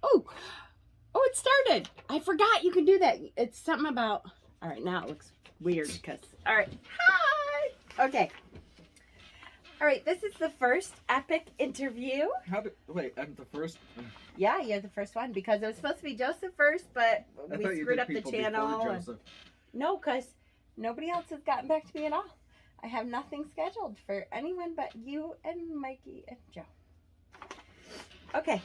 Oh, it started. I forgot you can do that. It's something about. All right, now it looks weird because. All right. Hi. Okay. All right, this is the first epic interview. Wait, I'm the first? Yeah, you're the first one because it was supposed to be Joseph first, but we screwed up the channel. No, because nobody else has gotten back to me at all. I have nothing scheduled for anyone but you and Mikey and Joe. Okay,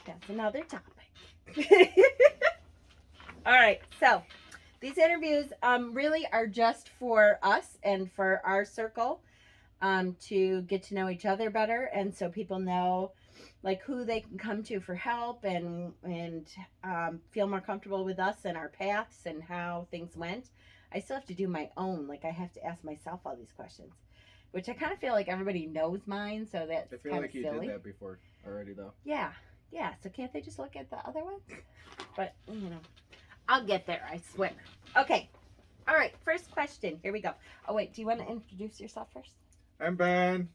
that's another topic. All right, so these interviews really are just for us and for our circle to get to know each other better, and so people know like who they can come to for help and feel more comfortable with us and our paths and how things went. I still have to do my own. Like I have to ask myself all these questions, which I kind of feel like everybody knows mine. So that's I feel kind like of you silly. did that before already, though. Yeah, yeah. So can't they just look at the other ones? But I'll get there. I swear. Okay. All right. First question. Here we go. Oh wait. Do you want to introduce yourself first? I'm Ben.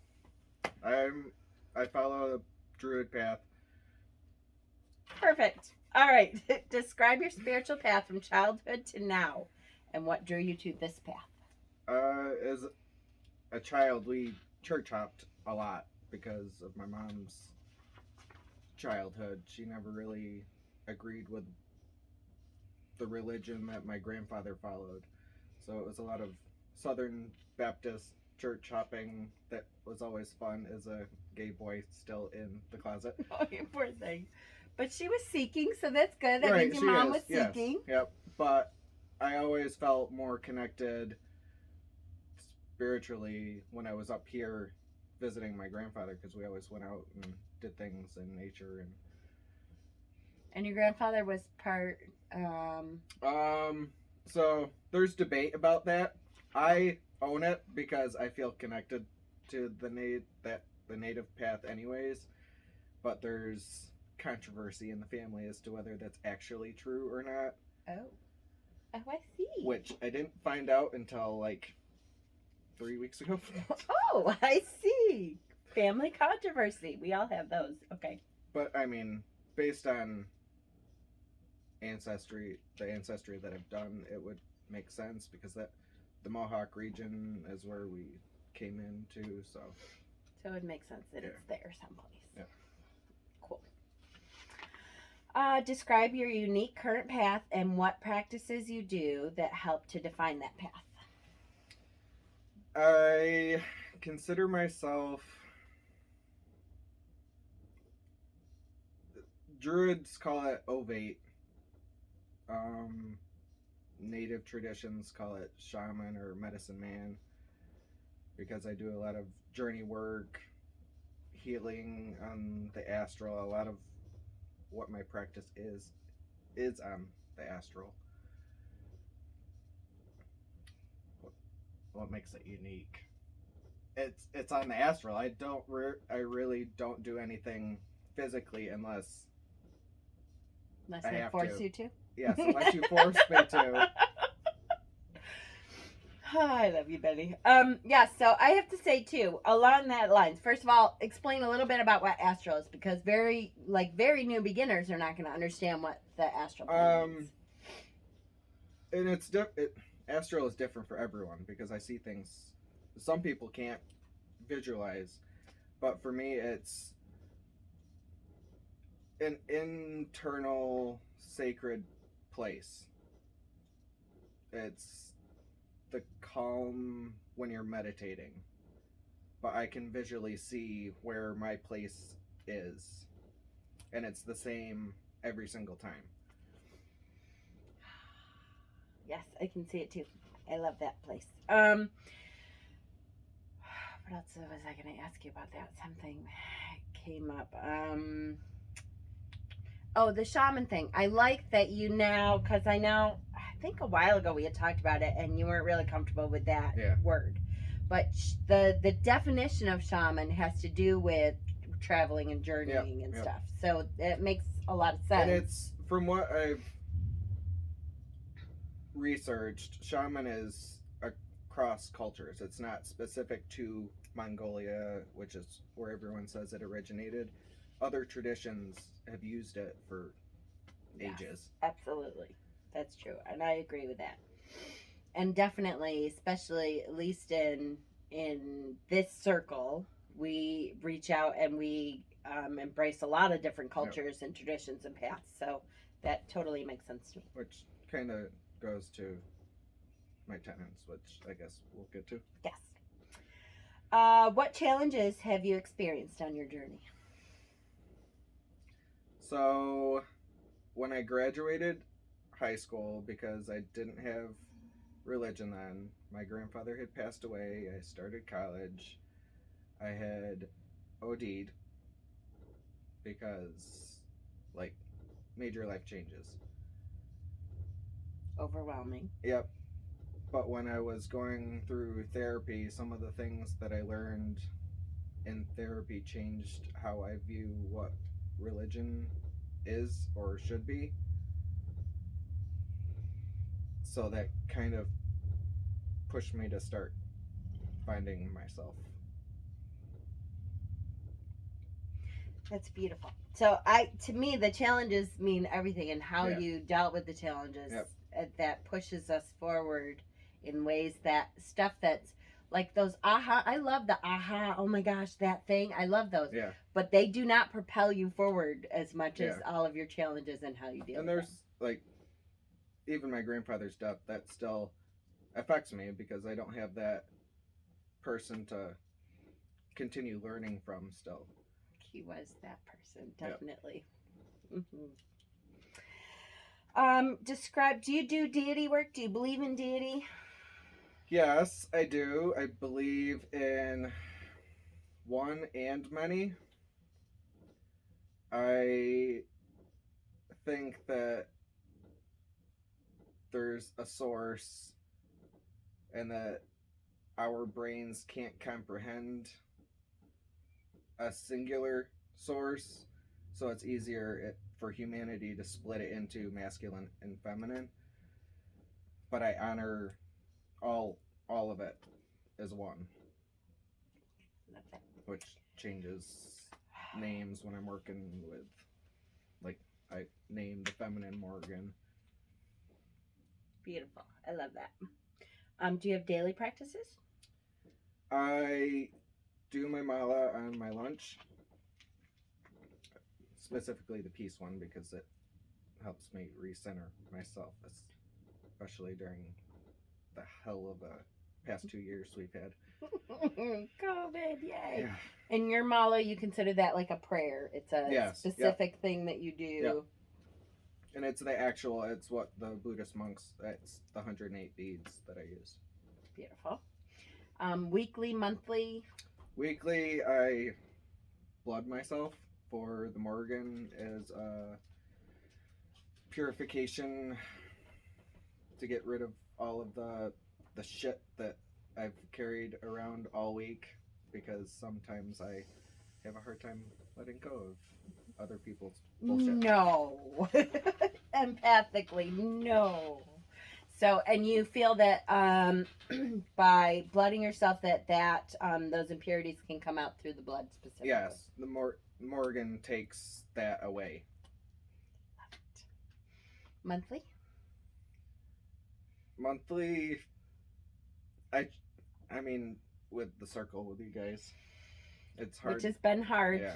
I follow a Druid path. Perfect. All right. Describe your spiritual path from childhood to now and what drew you to this path. As a child, we church hopped a lot because of my mom's childhood. She never really agreed with the religion that my grandfather followed. So it was a lot of Southern Baptist church hopping that was always fun as a gay boy still in the closet. Oh, you poor thing. But she was seeking, so that's good. That Right, means your mom was yes, seeking. Yep. But I always felt more connected spiritually when I was up here visiting my grandfather because we always went out and did things in nature And your grandfather was part. So there's debate about that. I own it because I feel connected to the native path anyways, but there's controversy in the family as to whether that's actually true or not. Oh, I see. Which I didn't find out until like 3 weeks ago. Oh, I see. Family controversy. We all have those. Okay. But I mean, based on the ancestry that I've done, it would make sense because the Mohawk region is where we came into, so it would make sense that it's there someplace. Yeah. Cool. Describe your unique current path and what practices you do that help to define that path. I consider myself. Druids call it ovate. Native traditions call it shaman or medicine man because I do a lot of journey work, healing on the astral. A lot of what my practice is on the astral. What makes it unique? It's on the astral. I really don't do anything physically unless they force you to. Yes, unless you force me to. Oh, I love you, Betty. Yeah, so I have to say too, along that lines, first of all, explain a little bit about what astral is because very new beginners are not going to understand what the astral means. And astral is different for everyone because I see things some people can't visualize, but for me it's an internal sacred place. It's the calm when you're meditating, but I can visually see where my place is, and it's the same every single time. Yes, I can see it too. I love that place. What else was I going to ask you about that? Something came up. Oh, the shaman thing. I like that you now, because I think a while ago we had talked about it and you weren't really comfortable with that word. But the definition of shaman has to do with traveling and journeying and stuff. So it makes a lot of sense. And it's, from what I've researched, shaman is across cultures. It's not specific to Mongolia, which is where everyone says it originated. Other traditions have used it for ages. Absolutely. That's true. And I agree with that. And definitely, especially at least in this circle, we reach out and we embrace a lot of different cultures and traditions and paths. So that totally makes sense to me. Which kind of goes to my tenants, which I guess we'll get to. Yes. What challenges have you experienced on your journey? So, when I graduated high school, because I didn't have religion then, my grandfather had passed away. I started college. I had OD'd because, like, major life changes. Overwhelming. Yep. But when I was going through therapy, some of the things that I learned in therapy changed how I view what religion is or should be. So that kind of pushed me to start finding myself. That's beautiful. So to me, the challenges mean everything, and how you dealt with the challenges that pushes us forward in ways that stuff that's like those aha. I love the aha. Oh my gosh, that thing. I love those. Yeah. But they do not propel you forward as much as all of your challenges and how you deal. And with there's them. like, even my grandfather's death, that still affects me because I don't have that person to continue learning from still. He was that person, definitely. Yep. Describe, do you do deity work? Do you believe in deity? Yes, I do. I believe in one and many. I think that there's a source and that our brains can't comprehend a singular source, so it's easier for humanity to split it into masculine and feminine. But I honor all of it as one. Love that. Which changes names when I'm working with, like, I named the feminine Morgan. Beautiful. I love that. Do you have daily practices? I do my mala on my lunch, specifically the peace one, because it helps me recenter myself, especially during the hell of the past 2 years we've had. COVID, yay. Yeah. In your mala, you consider that like a prayer. It's a specific thing that you do. Yep. And it's what the Buddhist monks, it's the 108 beads that I use. Beautiful. Weekly, monthly? Weekly, I blood myself for the Morgan as a purification to get rid of all of the shit that I've carried around all week, because sometimes I have a hard time letting go of other people's bullshit. No. Empathically, no. So, and you feel that by blooding yourself that those impurities can come out through the blood specifically? Yes, the Morgan takes that away. Monthly? Monthly, I mean, with the circle with you guys, it's hard. Which has been hard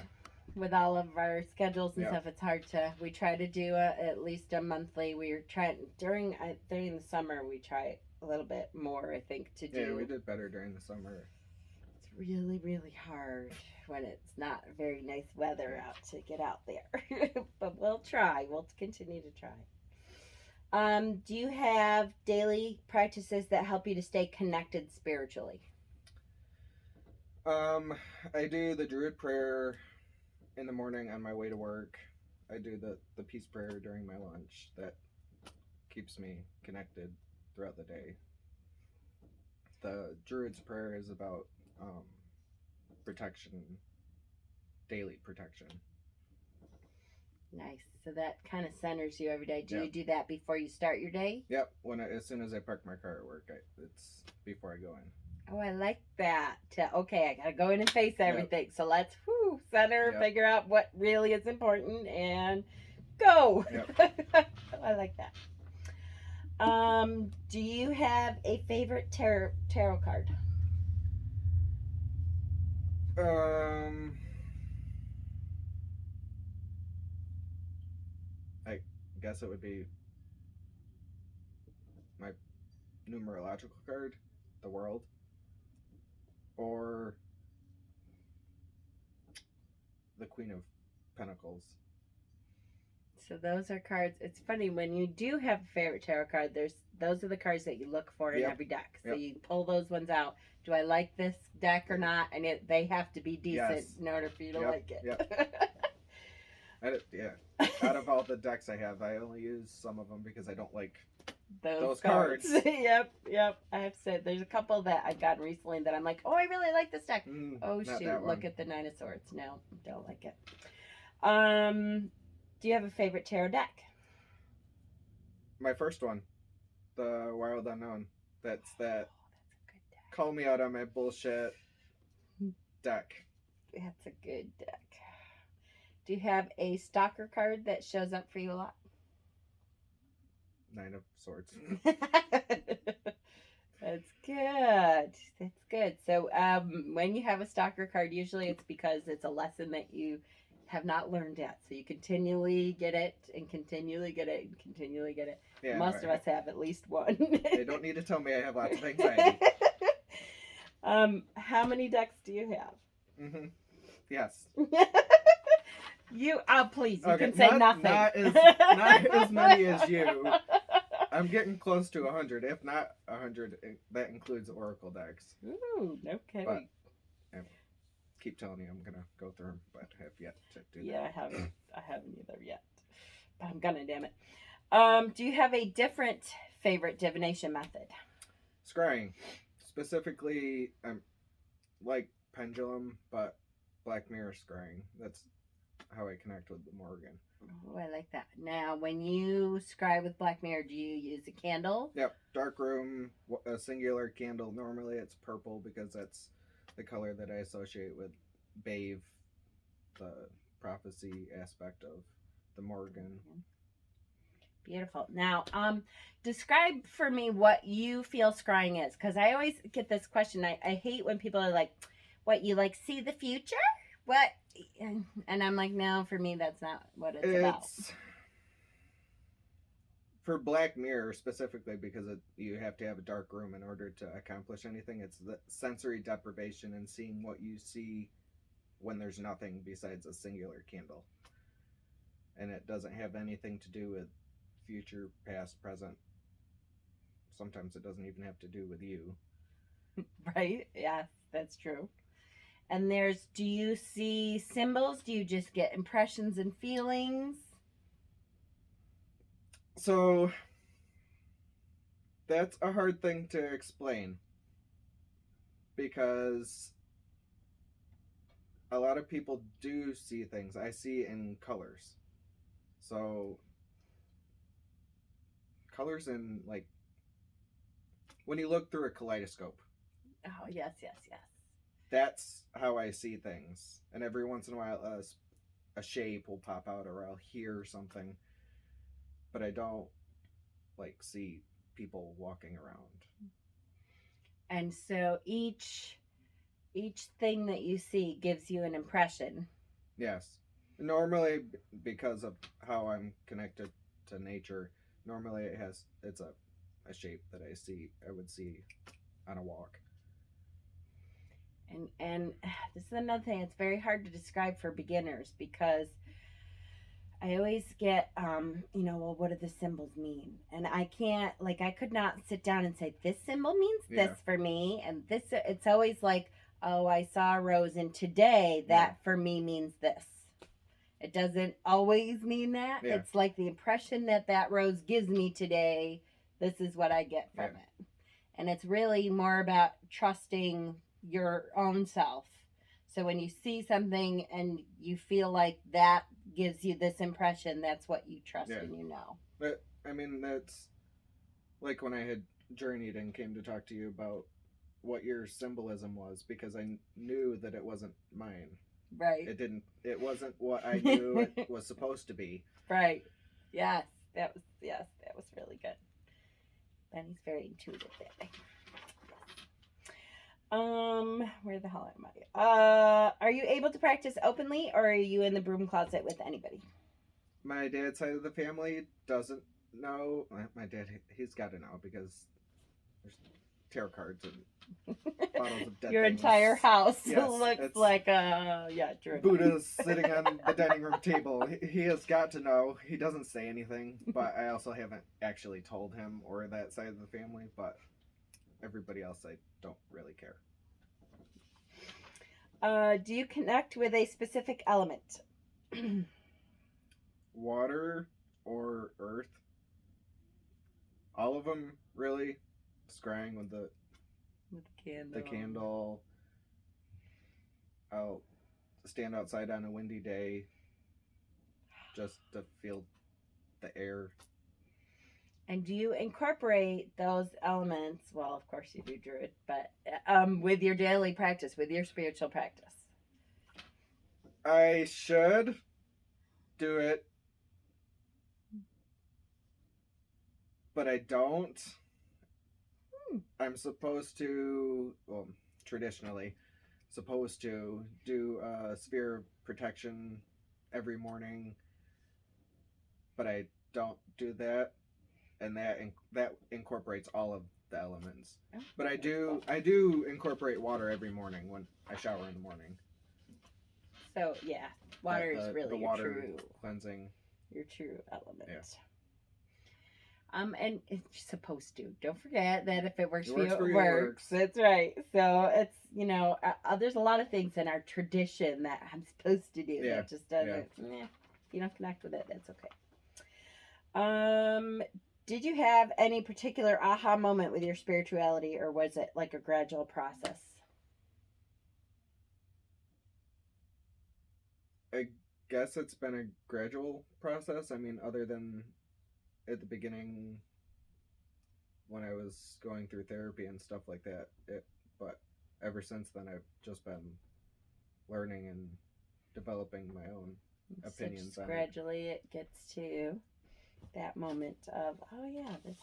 with all of our schedules and stuff. It's hard we try to do at least a monthly. We were trying during the summer. We try a little bit more, I think, to do. Yeah, we did better during the summer. It's really, really hard when it's not very nice weather out to get out there. But we'll try. We'll continue to try. Do you have daily practices that help you to stay connected spiritually? I do the Druid prayer in the morning on my way to work. I do the peace prayer during my lunch. That keeps me connected throughout the day. The Druid's prayer is about protection, daily protection. Nice. So that kind of centers you every day. Do you do that before you start your day? Yep. As soon as I park my car at work, it's before I go in. Oh, I like that. Okay, I gotta go in and face everything. Yep. So let's center, figure out what really is important, and Go. Yep. I like that. Do you have a favorite tarot card? I guess it would be my numerological card, the World, or the Queen of Pentacles. So those are cards. It's funny when you do have a favorite tarot card. Those are the cards that you look for in every deck. So you pull those ones out. Do I like this deck or not? And they have to be decent in order for you to like it. Out of all the decks I have, I only use some of them because I don't like those cards. cards. Yep. I have said there's a couple that I've gotten recently that I'm like, oh, I really like this deck. Oh shoot, look at the Nine of Swords. No, don't like it. Do you have a favorite tarot deck? My first one, the Wild Unknown. That's a good deck. Call me out on my bullshit deck. That's a good deck. Do you have a stalker card that shows up for you a lot? Nine of Swords. That's good. That's good. So when you have a stalker card, usually it's because it's a lesson that you have not learned yet. So you continually get it and continually get it and continually get it. Yeah, most of us have at least one. They don't need to tell me I have lots of anxiety. How many decks do you have? Yes. You please, you can say nothing. Not as many as you. I'm getting close to 100. If not 100, that includes Oracle decks. Ooh, no kidding. But I keep telling you I'm gonna go through them, but I have yet to do that. Yeah, I haven't either yet. But I'm gonna, damn it. Do you have a different favorite divination method? Scrying. Specifically, like pendulum, but Black Mirror scrying. That's how I connect with the Morgan. Oh, I like that. Now, when you scry with Black Mirror, do you use a candle? Yep. Dark room, a singular candle. Normally it's purple because that's the color that I associate with Bave, the prophecy aspect of the Morgan. Beautiful. Now, describe for me what you feel scrying is, because I always get this question. I hate when people are like, what, you like see the future? What? And I'm like, no, for me, that's not what it's about. For Black Mirror specifically, because you have to have a dark room in order to accomplish anything. It's the sensory deprivation and seeing what you see when there's nothing besides a singular candle. And it doesn't have anything to do with future, past, present. Sometimes it doesn't even have to do with you. Right? Yeah, that's true. And do you see symbols? Do you just get impressions and feelings? So, that's a hard thing to explain. Because a lot of people do see things. I see in colors. So, colors in, like, when you look through a kaleidoscope. Oh, yes. That's how I see things. And every once in a while, a shape will pop out, or I'll hear something. But I don't, like, see people walking around. And so each thing that you see gives you an impression. Yes. Normally, because of how I'm connected to nature, normally it's a shape that I would see on a walk. And this is another thing. It's very hard to describe for beginners because I always get, well, what do the symbols mean? And I could not sit down and say, this symbol means this for me. And this, it's always like, oh, I saw a rose and today that for me means this. It doesn't always mean that. Yeah. It's like the impression that rose gives me today. This is what I get from it. And it's really more about trusting your own self. So when you see something and you feel like that gives you this impression, that's what you trust and you know. But I mean, that's like when I had journeyed and came to talk to you about what your symbolism was, because I knew that it wasn't mine. Right. It wasn't what I knew it was supposed to be. Right. Yes. That was really good. Benny's very intuitive that way. Where the hell am I? Are you able to practice openly, or are you in the broom closet with anybody? My dad's side of the family doesn't know. My dad, he's got to know because there's tarot cards and bottles of dead Your things. entire house Yes, looks like Druid. Buddha's sitting on the dining room table. He has got to know. He doesn't say anything, but I also haven't actually told him or that side of the family. But everybody else, I don't really care. Do you connect with a specific element? Water or earth? All of them, really. Scrying with the candle. I'll stand outside on a windy day just to feel the air. And do you incorporate those elements? Well, of course you do, Druid, but with your daily practice, with your spiritual practice? I should do it, but I don't. I'm supposed to, well, traditionally, supposed to do a sphere of protection every morning, but I don't do that, and that incorporates all of the elements. Oh, but I do incorporate water every morning when I shower in the morning. So yeah, water is really the water true cleansing. Your true element. Yeah. And it's supposed to. Don't forget that if it works for you, it works. That's right. So it's, there's a lot of things in our tradition that I'm supposed to do that just doesn't. Yeah. If you don't connect with it, that's okay. Did you have any particular aha moment with your spirituality, or was it like a gradual process? I guess it's been a gradual process. I mean, other than at the beginning when I was going through therapy and stuff like that. But ever since then, I've just been learning and developing my own opinions on it. Gradually, it gets to that moment of, oh yeah, this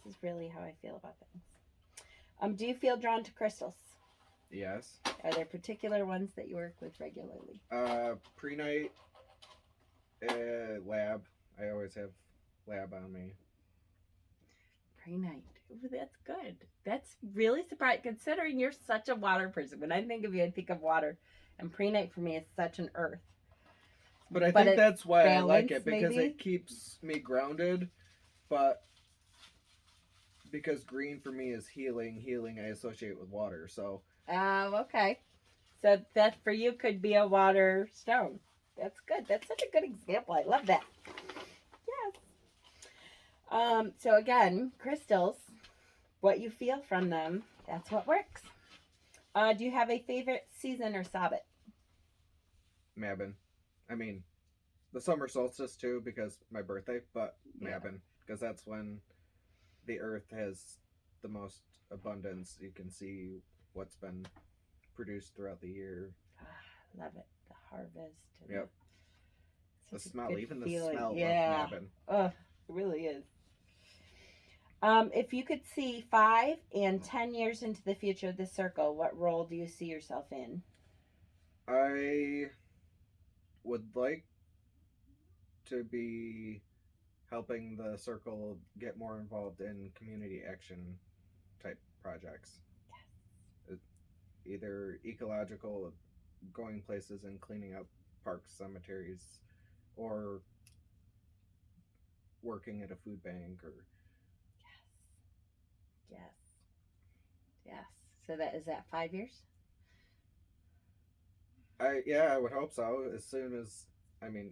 is really how I feel about things. Do you feel drawn to crystals? Yes. Are there particular ones that you work with regularly? Pre-night, lab. I always have lab on me. Pre-night. Ooh, that's good. That's really surprising considering you're such a water person. When I think of you, I think of water. And pre-night for me is such an earth. But I think that's why I like it, because it keeps me grounded. But because green for me is healing I associate with water. So. Okay. So that for you could be a water stone. That's good. That's such a good example. I love that. Yes. So again, crystals, what you feel from them, that's what works. Do you have a favorite season or Sabbath? Mabon. I mean, the summer solstice too, because my birthday, but Mabon, because that's when the earth has the most abundance. You can see what's been produced throughout the year. Love it. The harvest. Yep. The smell, even the smell of Mabon. Oh, it really is. If you could see 5 and 10 years into the future of this circle, what role do you see yourself in? I would like to be helping the circle get more involved in community action type projects. Yes. Either ecological, going places and cleaning up parks, cemeteries, or working at a food bank, or Yes. So is that 5 years? I would hope so. As soon as,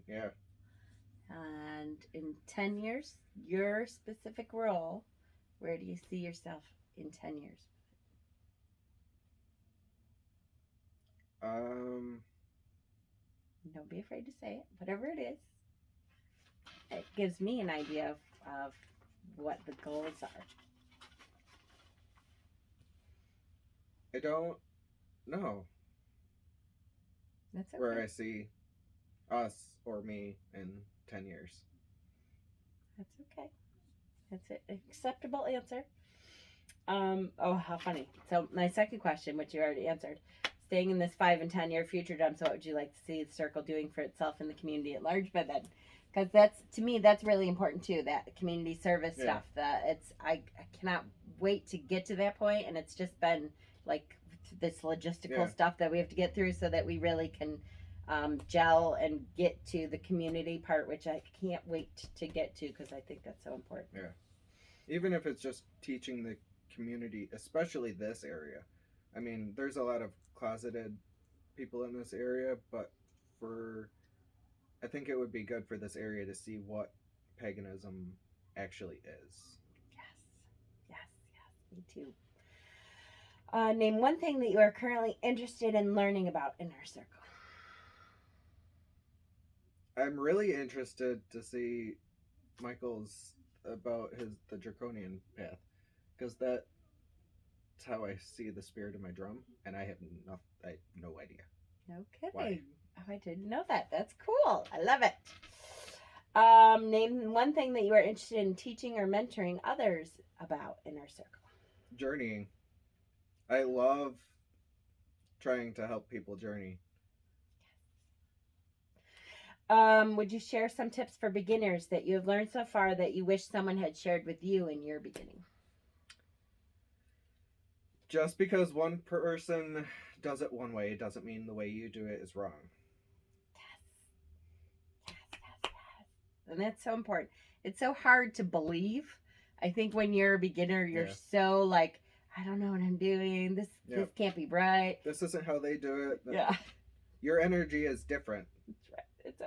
yeah. And in 10 years, your specific role, where do you see yourself in 10 years? Don't be afraid to say it. Whatever it is, it gives me an idea of what the goals are. I don't know. That's okay. Where I see us or me in 10 years. That's okay. That's an acceptable answer. Oh, how funny. So my second question, which you already answered, staying in this 5 and 10 year future jumps, what would you like to see the circle doing for itself in the community at large? But then, because that's, to me, that's really important too. That community service stuff. I cannot wait to get to that point, and it's just been like this logistical stuff that we have to get through so that we really can gel and get to the community part, which I can't wait to get to because I think that's so important. Yeah. Even if it's just teaching the community, especially this area. I mean, there's a lot of closeted people in this area, but I think it would be good for this area to see what paganism actually is. Yes, me too. Name one thing that you are currently interested in learning about in our circle. I'm really interested to see Michael's about the draconian path, because that's how I see the spirit of my drum, and I have no idea. No kidding. Why? Oh, I didn't know that. That's cool. I love it. Name one thing that you are interested in teaching or mentoring others about in our circle. Journeying. I love trying to help people journey. Would you share some tips for beginners that you have learned so far that you wish someone had shared with you in your beginning? Just because one person does it one way doesn't mean the way you do it is wrong. Yes. And that's so important. It's so hard to believe. I think when you're a beginner, you're so like, I don't know what I'm doing. This can't be right. This isn't how they do it. Yeah. Your energy is different. That's right. It's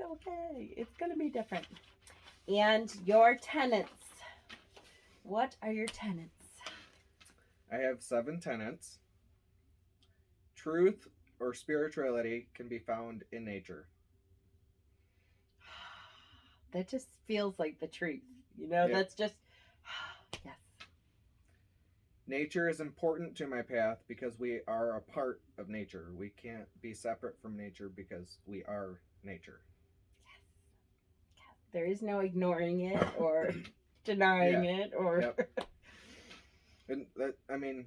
okay. It's going to be different. And your tenets. What are your tenets? I have 7 tenets. Truth or spirituality can be found in nature. That just feels like the truth. That's just, yes. Nature is important to my path because we are a part of nature. We can't be separate from nature because we are nature. Yes. There is no ignoring it or denying it or... Yep. And that, I mean,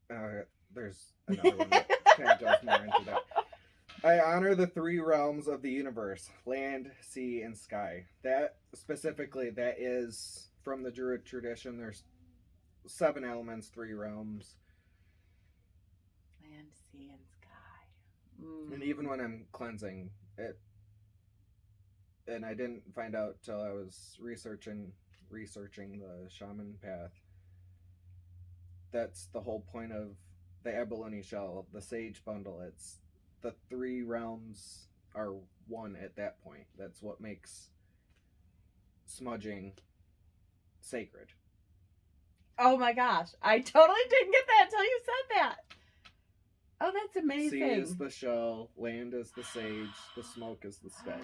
there's another one that kind of goes more into that. I honor the 3 realms of the universe: land, sea, and sky. That specifically, that is from the Druid tradition. There's 7 elements, 3 realms. Land, sea, and sky. And even when I'm cleansing it, and I didn't find out till I was researching the shaman path, that's the whole point of the abalone shell, the sage bundle. It's the 3 realms are one at that point. That's what makes smudging sacred. Oh my gosh, I totally didn't get that until you said that. Oh, that's amazing. Sea is the shell, land is the sage, the smoke is the sky.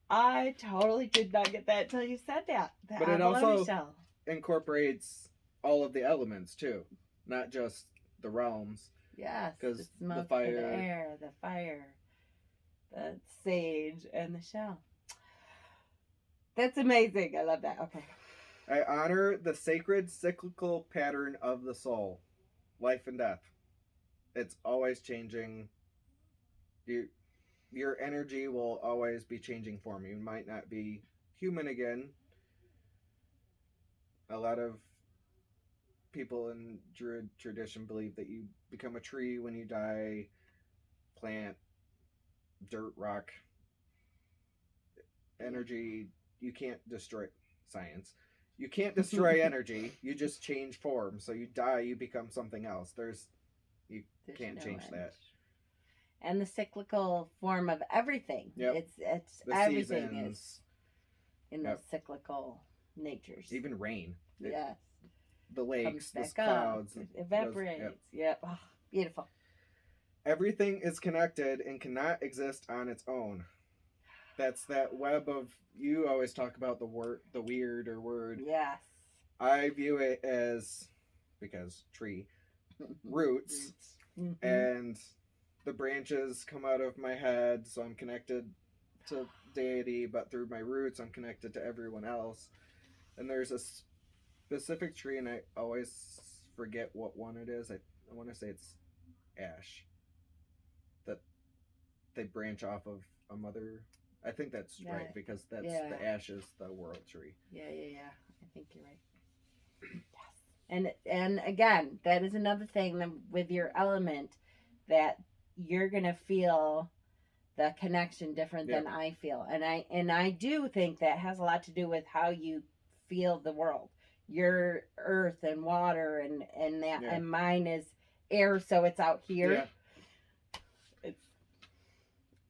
I totally did not get that until you said that. But it also incorporates all of the elements too, not just the realms. Yes, because the smoke, the air, the fire, the sage, and the shell. That's amazing. I love that. Okay. I honor the sacred cyclical pattern of the soul, life and death. It's always changing. Your energy will always be changing form. You might not be human again. A lot of people in Druid tradition believe that you become a tree when you die, plant, dirt, rock. Energy, you can't destroy science. You can't destroy energy. You just change form. So you die, you become something else. You can't change that. And the cyclical form of everything. Yep. It's the everything seasons. Is in the cyclical natures. Even rain. Yes. The lakes, the clouds. It evaporates. Yep. Oh, beautiful. Everything is connected and cannot exist on its own. That's that web of, you always talk about the weird or word. Yes. I view it as, because tree, roots, Mm-hmm. and the branches come out of my head, so I'm connected to deity, but through my roots, I'm connected to everyone else. And there's a specific tree, and I always forget what one it is. I want to say it's ash. That they branch off of a mother. I think that's right, because that's the ash is the world tree. Yeah. I think you're right. Yes. And again, that is another thing with your element that you're gonna feel the connection different than I feel, and I do think that has a lot to do with how you feel the world. Your earth and water and that, and mine is air, so it's out here. Yeah.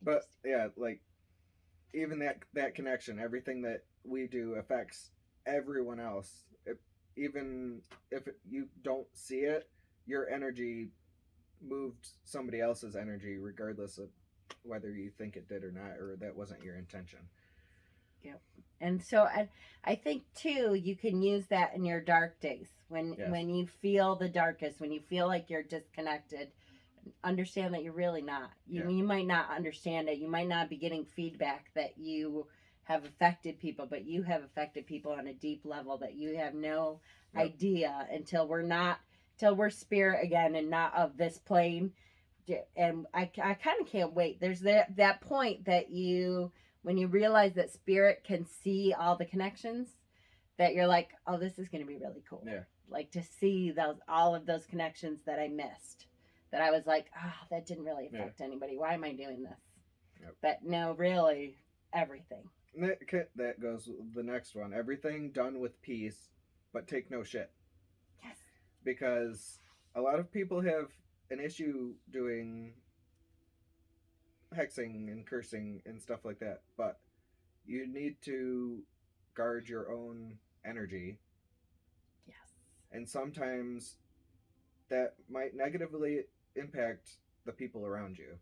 But yeah, like even that connection, everything that we do affects everyone else. Even if you don't see it, your energy moved somebody else's energy, regardless of whether you think it did or not, or that wasn't your intention. Yep. And so I think too, you can use that in your dark days when you feel the darkest, when you feel like you're disconnected. Understand that you're really not. You might not understand it. You might not be getting feedback that you have affected people, but you have affected people on a deep level that you have no idea until we're spirit again and not of this plane. And I kind of can't wait. There's that point that when you realize that spirit can see all the connections, that you're like, oh, this is going to be really cool. Yeah. Like to see all of those connections that I missed. That I was like, that didn't really affect anybody. Why am I doing this? Yep. But no, really, everything. That goes with the next one. Everything done with peace, but take no shit. Yes. Because a lot of people have an issue doing hexing and cursing and stuff like that, but you need to guard your own energy. Yes. And sometimes that might negatively impact the people around you.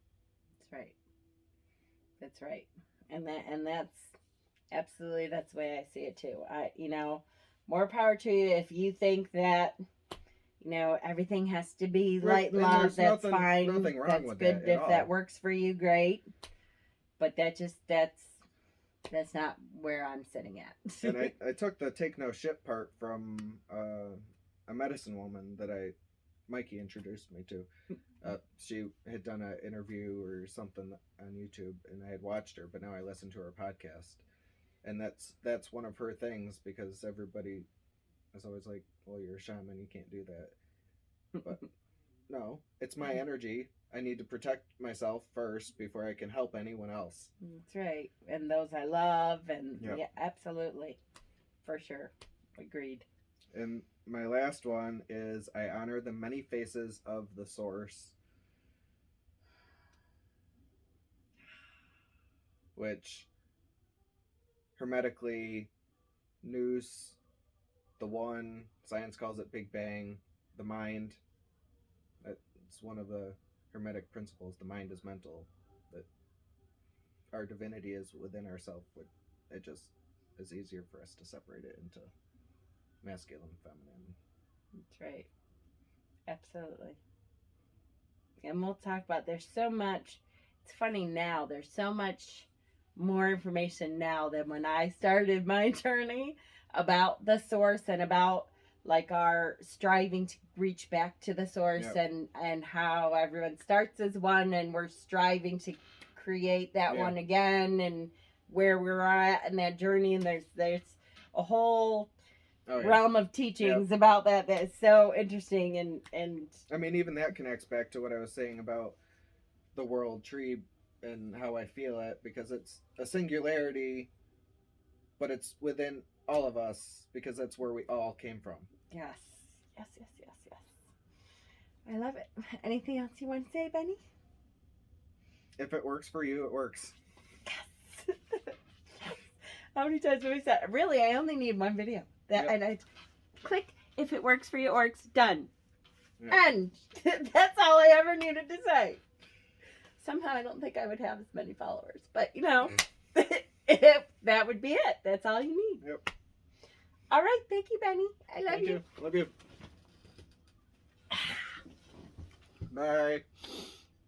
That's right. And that's absolutely, that's the way I see it too. More power to you. If you think that everything has to be light and love, that's fine. Nothing wrong that's with good that if that works for you, great. But that's not where I'm sitting at. And I took the take no shit part from a medicine woman that Mikey introduced me to. She had done an interview or something on YouTube, and I had watched her, but now I listen to her podcast. And that's one of her things, because everybody is always like, well, you're a shaman, you can't do that. But no, it's my energy. I need to protect myself first before I can help anyone else. That's right. And those I love, and yeah, absolutely. For sure. Agreed. And my last one is I honor the many faces of the source. Which hermetically, nous, the one, science calls it Big Bang, the mind. It's one of the hermetic principles. The mind is mental. That our divinity is within ourselves. It just is easier for us to separate it into masculine, feminine. That's right. Absolutely. And we'll talk about, there's so much, it's funny now, there's so much more information now than when I started my journey about the source and about like our striving to reach back to the source. Yep. and how everyone starts as one and we're striving to create that one again, and where we're at in that journey. And there's a whole realm of teachings about that is so interesting. And I mean, even that connects back to what I was saying about the world tree and how I feel it, because it's a singularity, but it's within all of us, because that's where we all came from. Yes. I love it. Anything else you want to say, Benny? If it works for you, it works. Yes. How many times have we said, really, I only need one video. And I click, if it works for you, it works, done. Yep. And that's all I ever needed to say. Somehow I don't think I would have as many followers, but that would be it. That's all you need. Yep. All right. Thank you, Benny. I love you. Love you. Bye.